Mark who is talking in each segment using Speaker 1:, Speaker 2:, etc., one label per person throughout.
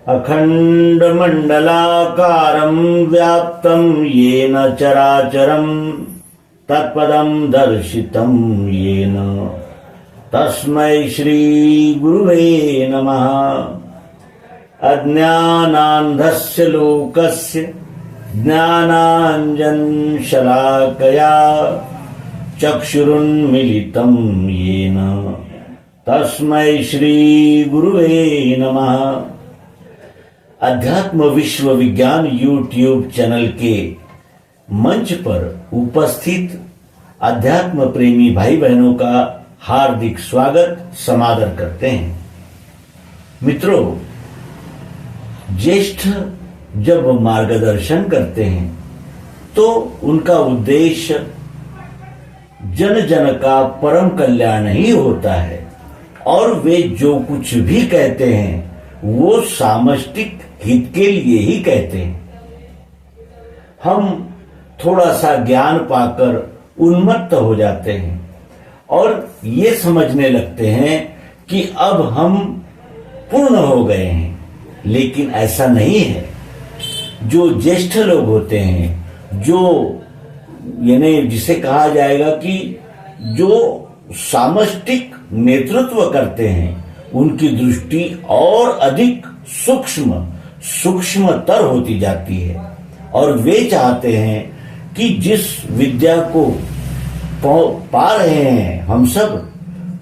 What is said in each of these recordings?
Speaker 1: अखण्डमण्डलाकारं व्याप्तं येन चराचरं तत्पदं दर्शितं येन तस्मै श्रीगुरुवे नमः। अज्ञानान्धस्य लोकस्य ज्ञानाञ्जनशलाकया चक्षुरुन्मीलितं येन तस्मै श्रीगुरुवे नमः। अध्यात्म विश्व विज्ञान यूट्यूब चैनल के मंच पर उपस्थित अध्यात्म प्रेमी भाई बहनों का हार्दिक स्वागत समादर करते हैं। मित्रों, ज्येष्ठ जब मार्गदर्शन करते हैं तो उनका उद्देश्य जन जन का परम कल्याण ही होता है और वे जो कुछ भी कहते हैं वो सामष्टिक हित के लिए ही कहते हैं। हम थोड़ा सा ज्ञान पाकर उन्मत्त हो जाते हैं और ये समझने लगते हैं कि अब हम पूर्ण हो गए हैं, लेकिन ऐसा नहीं है। जो ज्येष्ठ लोग होते हैं, जो यानी जिसे कहा जाएगा कि जो सामष्टिक नेतृत्व करते हैं, उनकी दृष्टि और अधिक सूक्ष्मतर होती जाती है और वे चाहते हैं कि जिस विद्या को पा रहे हैं हम सब,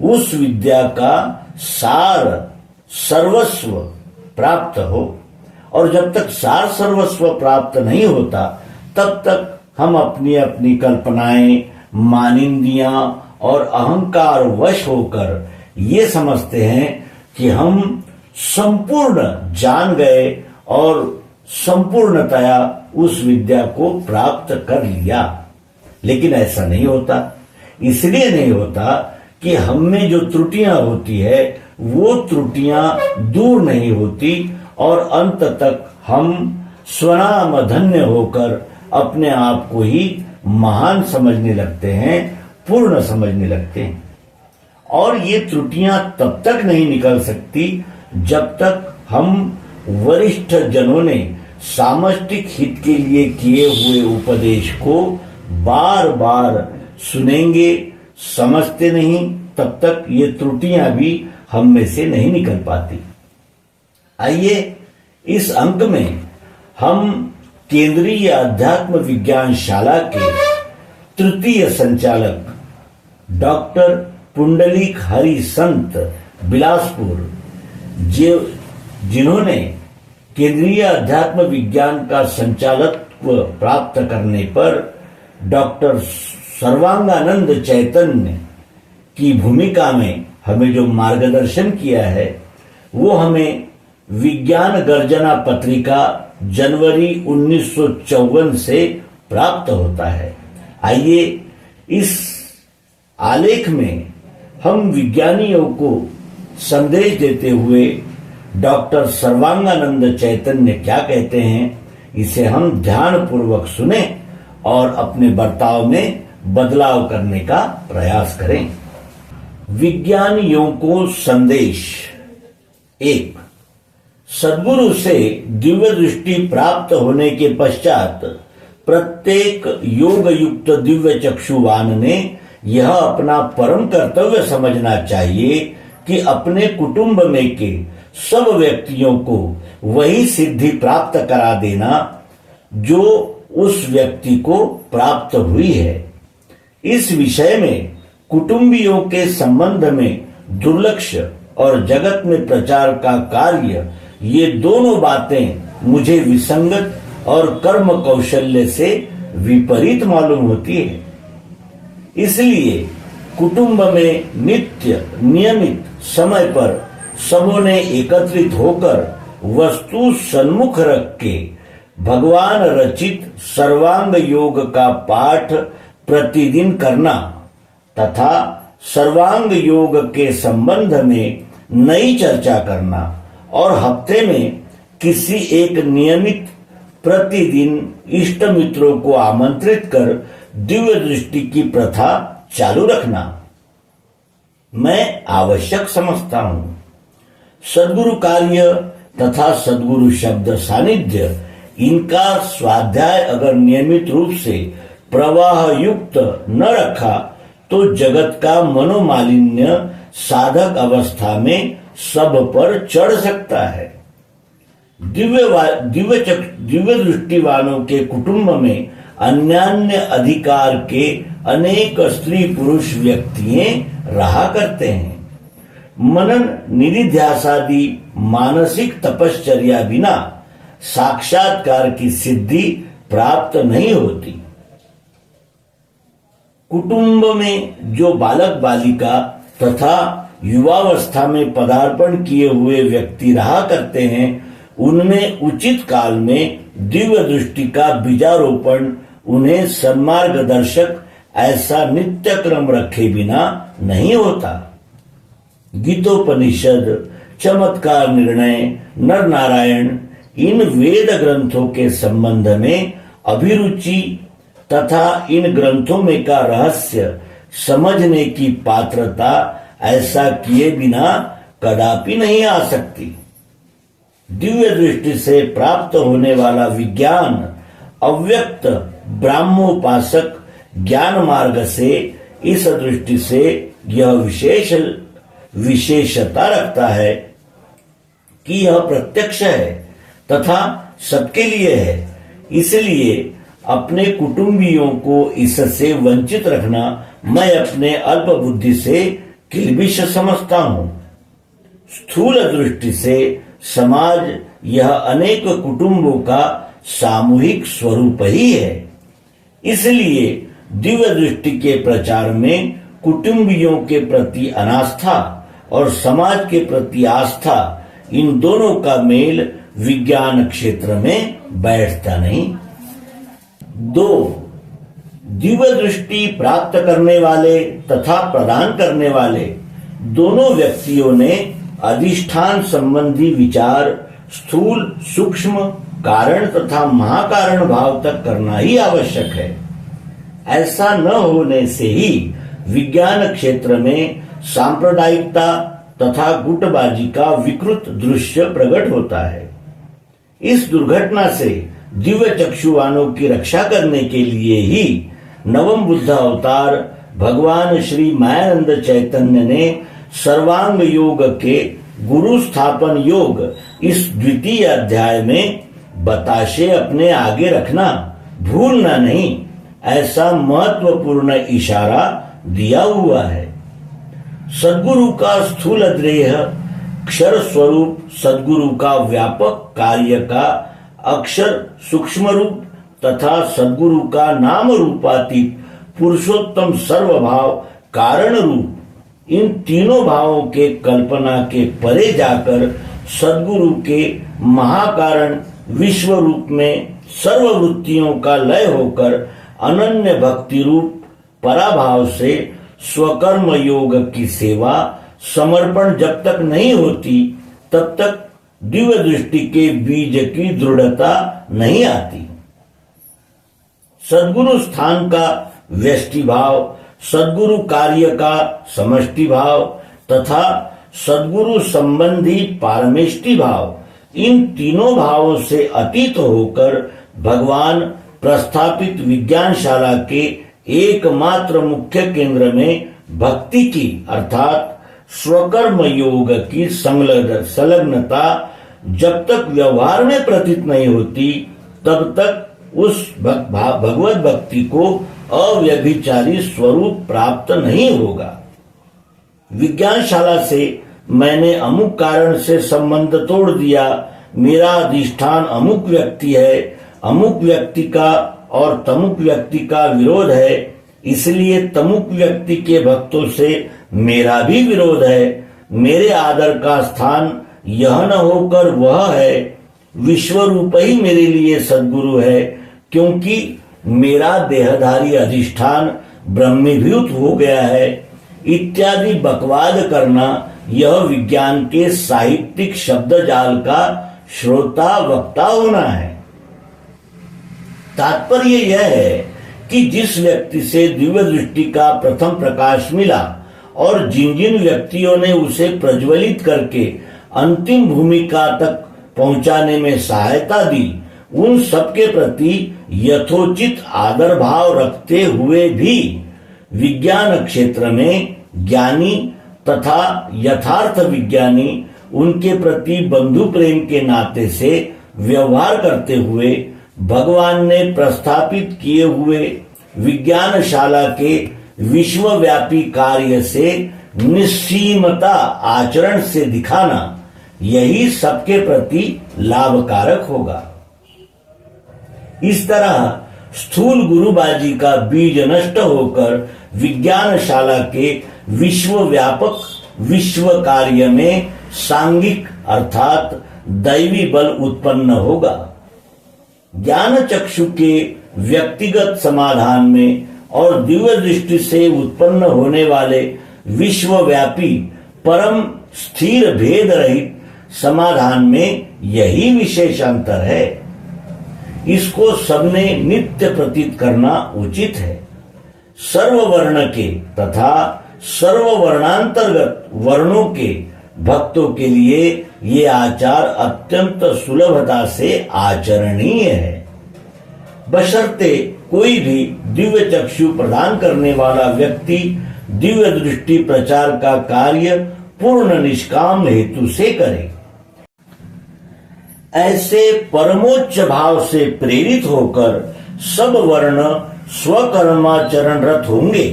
Speaker 1: उस विद्या का सार सर्वस्व प्राप्त हो। और जब तक सार सर्वस्व प्राप्त नहीं होता तब तक हम अपनी अपनी कल्पनाएं, मानिंदियां और अहंकार वश होकर ये समझते हैं कि हम संपूर्ण जान गए और संपूर्णतया उस विद्या को प्राप्त कर लिया। लेकिन ऐसा नहीं होता। इसलिए नहीं होता कि हम में जो त्रुटियां होती है वो त्रुटियां दूर नहीं होती और अंत तक हम स्वनाम धन्य होकर अपने आप को ही महान समझने लगते हैं, पूर्ण समझने लगते हैं। और ये त्रुटियां तब तक नहीं निकल सकती जब तक हम वरिष्ठ जनों ने सामष्टिक हित के लिए किए हुए उपदेश को बार बार सुनेंगे, समझते नहीं, तब तक ये त्रुटियां भी हम में से नहीं निकल पाती। आइए इस अंक में हम केंद्रीय अध्यात्म विज्ञान शाला के तृतीय संचालक डॉक्टर पुंडलिक हरि संत बिलासपुर, जिन्होंने केंद्रीय अध्यात्म विज्ञान का संचालकत्व प्राप्त करने पर डॉक्टर सर्वांगानंद चैतन्य की भूमिका में हमें जो मार्गदर्शन किया है वो हमें विज्ञान गर्जना पत्रिका जनवरी 1954 से प्राप्त होता है। आइए इस आलेख में हम विज्ञानियों को संदेश देते हुए डॉक्टर सर्वांगानंद चैतन्य क्या कहते हैं, इसे हम ध्यान पूर्वक सुने और अपने बर्ताव में बदलाव करने का प्रयास करें। विज्ञानियों को संदेश। 1. सद्गुरु से दिव्य दृष्टि प्राप्त होने के पश्चात प्रत्येक योग युक्त दिव्य चक्षुवान ने यह अपना परम कर्तव्य समझना चाहिए कि अपने कुटुंब में के सब व्यक्तियों को वही सिद्धि प्राप्त करा देना जो उस व्यक्ति को प्राप्त हुई है। इस विषय में कुटुंबियों के संबंध में दुर्लक्ष्य और जगत में प्रचार का कार्य, ये दोनों बातें मुझे विसंगत और कर्म कौशल्य से विपरीत मालूम होती है। इसलिए कुटुंब में नित्य नियमित समय पर सबों ने एकत्रित होकर वस्तु सन्मुख रख के भगवान रचित सर्वांग योग का पाठ प्रतिदिन करना तथा सर्वांग योग के संबंध में नई चर्चा करना और हफ्ते में किसी एक नियमित प्रतिदिन इष्ट मित्रों को आमंत्रित कर दिव्य दृष्टि की प्रथा चालू रखना मैं आवश्यक समझता हूं। सद्गुरु कार्य तथा सद्गुरु शब्द सानिध्य, इनका स्वाध्याय अगर नियमित रूप से प्रवाह युक्त न रखा तो जगत का मनोमालिन्य साधक अवस्था में सब पर चढ़ सकता है। दिव्य दृष्टि वालों के कुटुंब में अन्यान्य अधिकार के अनेक स्त्री पुरुष व्यक्तियां रहा करते हैं। मनन निधिध्यासादि मानसिक तपश्चर्या बिना साक्षात्कार की सिद्धि प्राप्त नहीं होती। कुटुंब में जो बालक बालिका तथा युवावस्था में पदार्पण किए हुए व्यक्ति रहा करते हैं, उनमें उचित काल में दिव्य दृष्टि का बीजारोपण उन्हें सन्मार्गदर्शक ऐसा नित्य क्रम रखे बिना नहीं होता। गीतोपनिषद, चमत्कार निर्णय, नर नारायण, इन वेद ग्रंथों के संबंध में अभिरुचि तथा इन ग्रंथों में का रहस्य समझने की पात्रता ऐसा किए बिना कदापि नहीं आ सकती। दिव्य दृष्टि से प्राप्त होने वाला विज्ञान अव्यक्त ब्राह्मोपासक ज्ञान मार्ग से इस दृष्टि से यह विशेषता रखता है कि यह प्रत्यक्ष है तथा सबके लिए है। इसलिए अपने कुटुंबियों को इससे वंचित रखना मैं अपने अल्प बुद्धि से किल्बिष समझता हूं। स्थूल दृष्टि से समाज यह अनेक कुटुंबों का सामूहिक स्वरूप ही है। इसलिए दिव्य दृष्टि के प्रचार में कुटुंबियों के प्रति अनास्था और समाज के प्रति आस्था, इन दोनों का मेल विज्ञान क्षेत्र में बैठता नहीं। 2. दिव्य दृष्टि प्राप्त करने वाले तथा प्रदान करने वाले दोनों व्यक्तियों ने अधिष्ठान संबंधी विचार स्थूल, सूक्ष्म, कारण तथा महाकारण भाव तक करना ही आवश्यक है। ऐसा न होने से ही विज्ञान क्षेत्र में सांप्रदायिकता तथा गुटबाजी का विकृत दृश्य प्रकट होता है। इस दुर्घटना से दिव्य चक्षुवानों की रक्षा करने के लिए ही नवम बुद्ध अवतार भगवान श्री मायानंद चैतन्य ने सर्वांग योग के गुरु स्थापन योग इस द्वितीय अध्याय में बताशे अपने आगे रखना भूलना नहीं, ऐसा महत्वपूर्ण इशारा दिया हुआ है। सद्गुरु का स्थूल देह अक्षर स्वरूप, सद्गुरु का व्यापक कार्य का अक्षर सूक्ष्म रूप तथा सद्गुरु का नाम रूपातीत पुरुषोत्तम सर्वभाव कारण रूप, इन तीनों भावों के कल्पना के परे जाकर सद्गुरु के महाकारण विश्व रूप में सर्ववृत्तियों का लय होकर अनन्य भक्ति रूप पराभाव से स्वकर्म योग की सेवा समर्पण जब तक नहीं होती तब तक दिव्य दृष्टि के बीज की दृढ़ता नहीं आती। सद्गुरु स्थान का व्यष्टि भाव, सद्गुरु कार्य का समष्टि भाव तथा सद्गुरु संबंधी पारमेष्टि भाव, इन तीनों भावों से अतीत होकर भगवान प्रस्थापित विज्ञानशाला के एकमात्र मुख्य केंद्र में भक्ति की अर्थात स्वकर्म योग की संलग्नता जब तक व्यवहार में प्रतीत नहीं होती तब तक उस भगवत भक्ति को अव्यभिचारी स्वरूप प्राप्त नहीं होगा। विज्ञानशाला से मैंने अमुक कारण से संबंध तोड़ दिया, मेरा अधिष्ठान अमुक व्यक्ति है, अमुक व्यक्ति का और तमुक व्यक्ति का विरोध है, इसलिए तमुक व्यक्ति के भक्तों से मेरा भी विरोध है, मेरे आदर का स्थान यह न होकर वह है, विश्व रूप ही मेरे लिए सद्गुरु है, क्योंकि मेरा देहधारी अधिष्ठान ब्रह्मीभूत हो गया है, इत्यादि बकवाद करना यह विज्ञान के साहित्यिक शब्द जाल का श्रोता वक्ता होना है। तात्पर्य यह है कि जिस व्यक्ति से दिव्य दृष्टि का प्रथम प्रकाश मिला और जिन जिन व्यक्तियों ने उसे प्रज्वलित करके अंतिम भूमिका तक पहुंचाने में सहायता दी, उन सबके प्रति यथोचित आदर भाव रखते हुए भी विज्ञान क्षेत्र में ज्ञानी तथा यथार्थ विज्ञानी उनके प्रति बंधु प्रेम के नाते से व्यवहार करते हुए भगवान ने प्रस्थापित किए हुए विज्ञानशाला के विश्वव्यापी कार्य से निस्सीमता आचरण से दिखाना, यही सबके प्रति लाभकारक होगा। इस तरह स्थूल गुरुबाजी का बीज नष्ट होकर विज्ञानशाला के विश्वव्यापक विश्व कार्य में सांघिक अर्थात दैवी बल उत्पन्न होगा। ज्ञान चक्षु के व्यक्तिगत समाधान में और दिव्य दृष्टि से उत्पन्न होने वाले विश्वव्यापी परम स्थिर भेद रहित समाधान में यही विशेष अंतर है। इसको सबने नित्य प्रतीत करना उचित है। सर्ववर्ण के तथा सर्ववर्णांतर्गत वर्णों के भक्तों के लिए ये आचार अत्यंत सुलभता से आचरणीय है, बशर्ते कोई भी दिव्य चक्षु प्रदान करने वाला व्यक्ति दिव्य दृष्टि प्रचार का कार्य पूर्ण निष्काम हेतु से करे। ऐसे परमोच्च भाव से प्रेरित होकर सब वर्ण स्वकर्माचरण रत होंगे,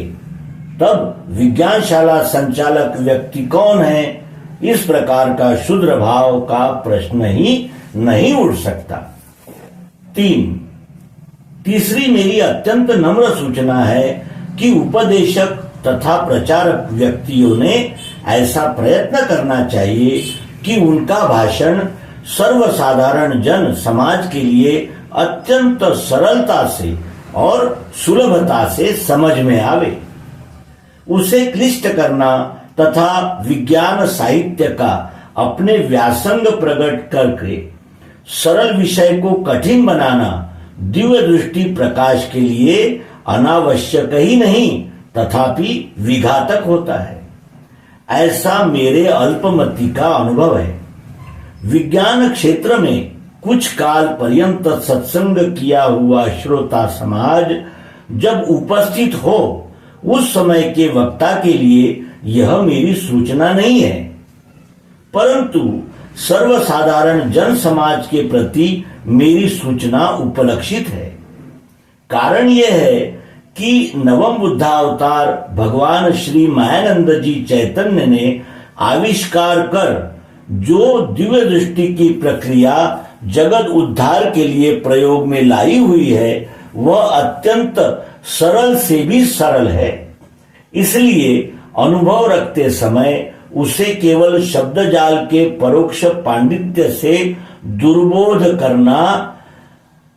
Speaker 1: तब विज्ञानशाला संचालक व्यक्ति कौन है, इस प्रकार का शुद्र भाव का प्रश्न ही नहीं उठ सकता। तीसरी मेरी अत्यंत नम्र सूचना है कि उपदेशक तथा प्रचारक व्यक्तियों ने ऐसा प्रयत्न करना चाहिए कि उनका भाषण सर्वसाधारण जन समाज के लिए अत्यंत सरलता से और सुलभता से समझ में आवे। उसे क्लिष्ट करना तथा विज्ञान साहित्य का अपने व्यासंग प्रकट करके सरल विषय को कठिन बनाना दिव्य दृष्टि प्रकाश के लिए अनावश्यक ही नहीं तथापि विघातक होता है। ऐसा मेरे अल्पमति का अनुभव है। विज्ञान क्षेत्र में कुछ काल पर्यंत सत्संग किया हुआ श्रोता समाज जब उपस्थित हो, उस समय के वक्ता के लिए यह मेरी सूचना नहीं है, परंतु सर्वसाधारण जन समाज के प्रति मेरी सूचना उपलक्षित है। कारण यह है कि नवम बुद्धावतार भगवान श्री मायानंद जी चैतन्य ने आविष्कार कर जो दिव्य दृष्टि की प्रक्रिया जगत उद्धार के लिए प्रयोग में लाई हुई है, वह अत्यंत सरल से भी सरल है। इसलिए अनुभव रखते समय उसे केवल शब्द जाल के परोक्ष पांडित्य से दुर्बोध करना,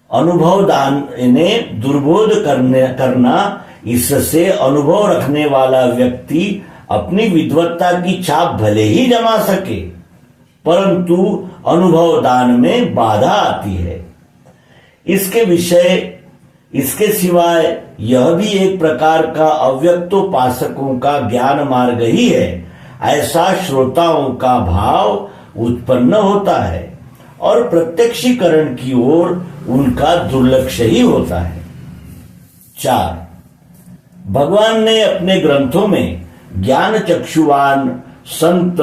Speaker 1: अनुभव दान इन्हें दुर्बोध करना, इससे अनुभव रखने वाला व्यक्ति अपनी विद्वत्ता की छाप भले ही जमा सके, परंतु अनुभव दान में बाधा आती है। इसके सिवाय यह भी एक प्रकार का अव्यक्तोपासकों का ज्ञान मार्ग ही है, ऐसा श्रोताओं का भाव उत्पन्न होता है और प्रत्यक्षीकरण की ओर उनका दुर्लक्ष्य ही होता है। 4. भगवान ने अपने ग्रंथों में ज्ञान चक्षुवान संत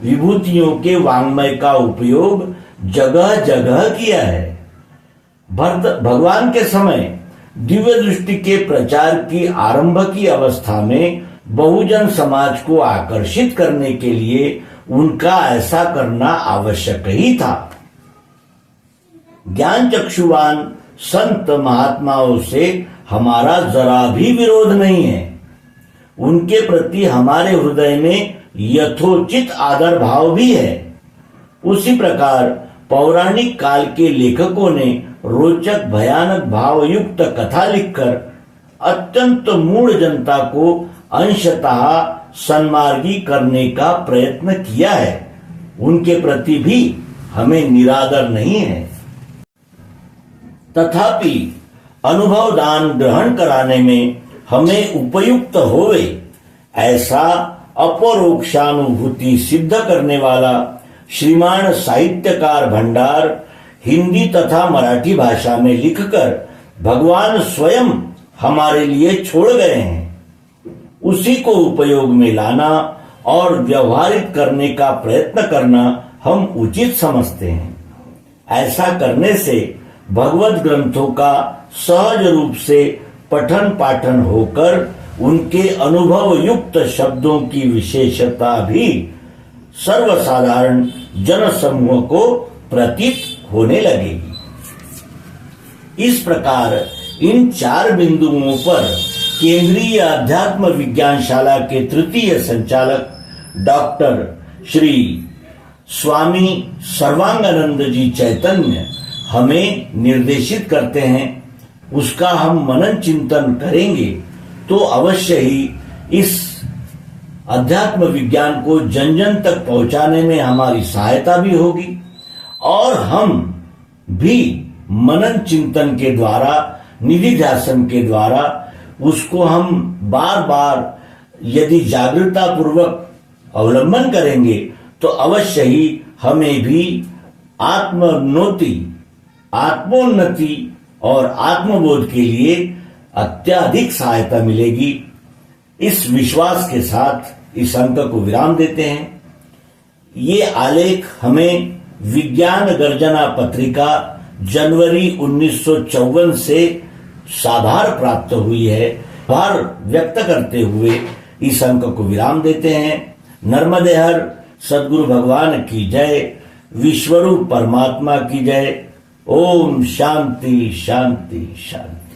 Speaker 1: विभूतियों के वाङ्मय का उपयोग जगह जगह किया है। भगवान के समय दिव्य दृष्टि के प्रचार की आरंभ की अवस्था में बहुजन समाज को आकर्षित करने के लिए उनका ऐसा करना आवश्यक ही था। ज्ञान चक्षुवान संत महात्माओं से हमारा जरा भी विरोध नहीं है। उनके प्रति हमारे हृदय में यथोचित आदर भाव भी है। उसी प्रकार पौराणिक काल के लेखकों ने रोचक भयानक भावयुक्त कथा लिखकर अत्यंत मूढ़ जनता को अंशतः सन्मार्गी करने का प्रयत्न किया है। उनके प्रति भी हमें निरादर नहीं है। तथापि अनुभव दान ग्रहण कराने में हमें उपयुक्त होवे ऐसा अपरोक्षानुभूति सिद्ध करने वाला श्रीमान साहित्यकार भंडार हिंदी तथा मराठी भाषा में लिखकर भगवान स्वयं हमारे लिए छोड़ गए हैं, उसी को उपयोग में लाना और व्यवहारिक करने का प्रयत्न करना हम उचित समझते हैं। ऐसा करने से भगवत ग्रंथों का सहज रूप से पठन पाठन होकर उनके अनुभव युक्त शब्दों की विशेषता भी सर्वसाधारण जन समूह को प्रतीत होने लगेगी। इस प्रकार इन 4 बिंदुओं पर केंद्रीय अध्यात्म विज्ञानशाला के तृतीय संचालक डॉक्टर श्री स्वामी सर्वांगानंद जी चैतन्य हमें निर्देशित करते हैं, उसका हम मनन चिंतन करेंगे तो अवश्य ही इस अध्यात्म विज्ञान को जन जन तक पहुंचाने में हमारी सहायता भी होगी और हम भी मनन चिंतन के द्वारा, निधि ध्यासन के द्वारा उसको हम बार बार यदि जागरूकता पूर्वक अवलंबन करेंगे तो अवश्य ही हमें भी आत्मोन्नति, आत्मोन्नति और आत्मबोध के लिए अत्यधिक सहायता मिलेगी। इस विश्वास के साथ इस अंक को विराम देते हैं। ये आलेख हमें विज्ञान गर्जना पत्रिका जनवरी 1954 से साभार प्राप्त हुई है। भार व्यक्त करते हुए इस अंक को विराम देते हैं। नर्मदे हर सद्गुरु भगवान की जय, विश्वरूप परमात्मा की जय। ओम शांति शांति शांति।